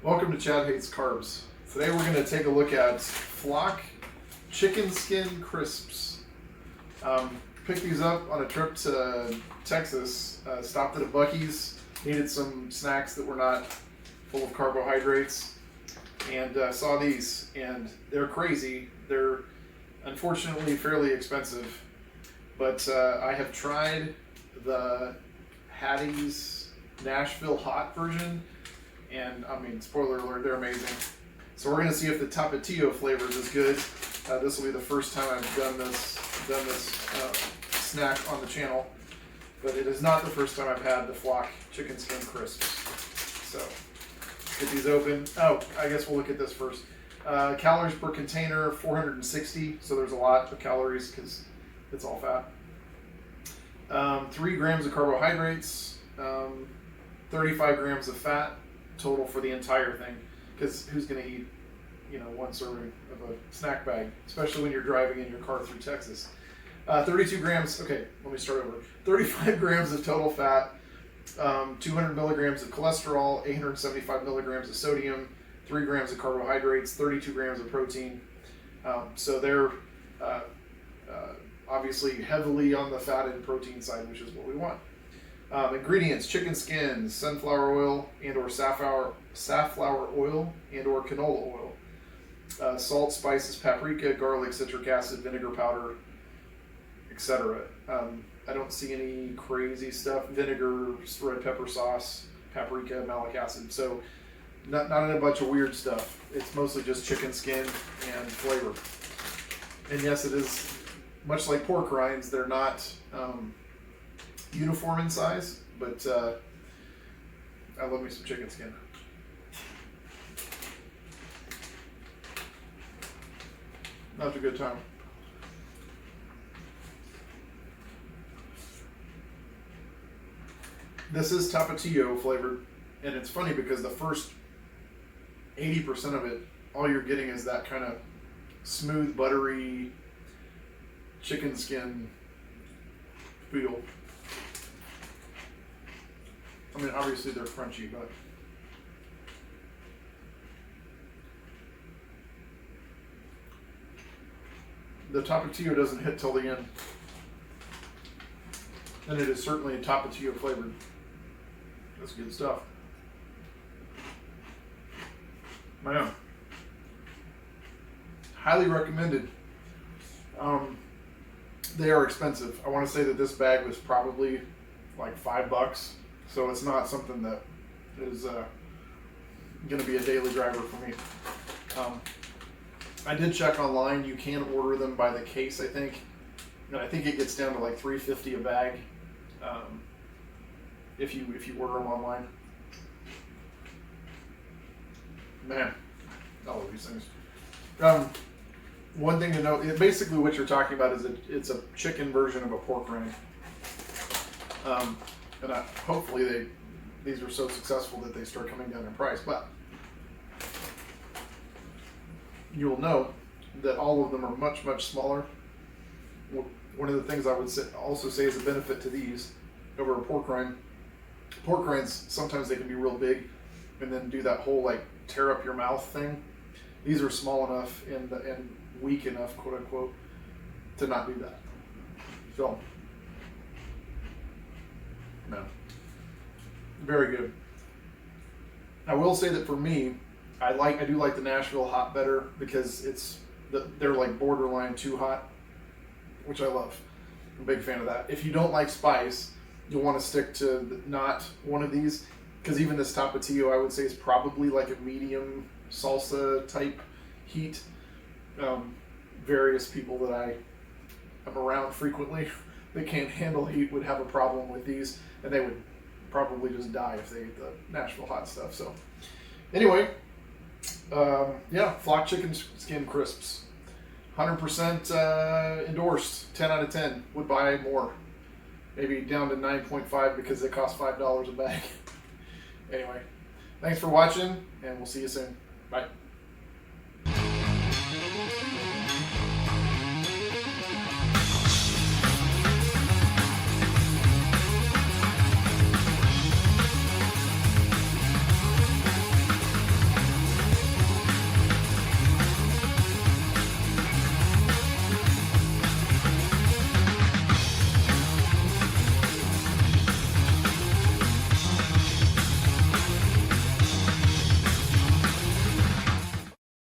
Welcome to Chad Hates Carbs. Today we're going to take a look at Flock Chicken Skin Crisps. Picked these up on a trip to Texas. Stopped at a Buc-ee's, needed some snacks that were not full of carbohydrates, and saw these, and they're crazy. They're unfortunately fairly expensive, but I have tried the Hattie's Nashville Hot version, and I mean, spoiler alert, they're amazing. So we're going to see if the Tapatio flavor is as good. This will be the first time I've done this snack on the channel, but it is not the first time I've had the Flock Chicken Skin Crisps. So get these open. Oh, I guess we'll look at this first. Calories per container, 460. So there's a lot of calories because it's all fat. 3 grams of carbohydrates, 35 grams of fat total for the entire thing, because who's going to eat, one serving of a snack bag, especially when you're driving in your car through Texas. 32 grams, okay, let me start over. 35 grams of total fat, 200 milligrams of cholesterol, 875 milligrams of sodium, 3 grams of carbohydrates, 32 grams of protein. So they're obviously heavily on the fat and protein side, which is what we want. Ingredients: chicken skins, sunflower oil and or safflower oil and or canola oil, salt, spices, paprika, garlic, citric acid, vinegar powder, etc. I don't see any crazy stuff. Vinegar, red pepper sauce, paprika, malic acid. So not in a bunch of weird stuff. It's mostly just chicken skin and flavor. And yes, it is much like pork rinds. They're not uniform in size, but I love me some chicken skin. That's a good time. This is Tapatio flavored, and it's funny because the first 80% of it, all you're getting is that kind of smooth, buttery chicken skin feel. I mean, obviously they're crunchy, but the Tapatio doesn't hit till the end. And it is certainly a Tapatio flavored. That's good stuff. Man. Highly recommended. They are expensive. I want to say that this bag was probably like $5. So it's not something that is going to be a daily driver for me. I did check online. You can order them by the case, I think. And I think it gets down to like $3.50 a bag if you order them online. Man, I love these things. One thing to note, basically what you're talking about is it's a chicken version of a pork rind. And hopefully these are so successful that they start coming down in price. But you'll note that all of them are much, much smaller. One of the things I would also say is a benefit to these over a pork rind. Pork rinds, sometimes they can be real big and then do that whole like tear up your mouth thing. These are small enough and weak enough, quote unquote, to not do that. So, no. Very good. I will say that for me, I do like the Nashville Hot better because they're like borderline too hot, which I love. I'm a big fan of that. If you don't like spice, you'll want to stick to not one of these, because even this Tapatio I would say is probably like a medium salsa type heat. Various people that I am around frequently that can't handle heat would have a problem with these, and they would probably just die if they ate the Nashville Hot stuff. So anyway, yeah, Flock Chicken Skin Crisps, 100% endorsed, 10 out of 10. Would buy more, maybe down to 9.5 because they cost $5 a bag. Anyway, thanks for watching, and we'll see you soon. Bye.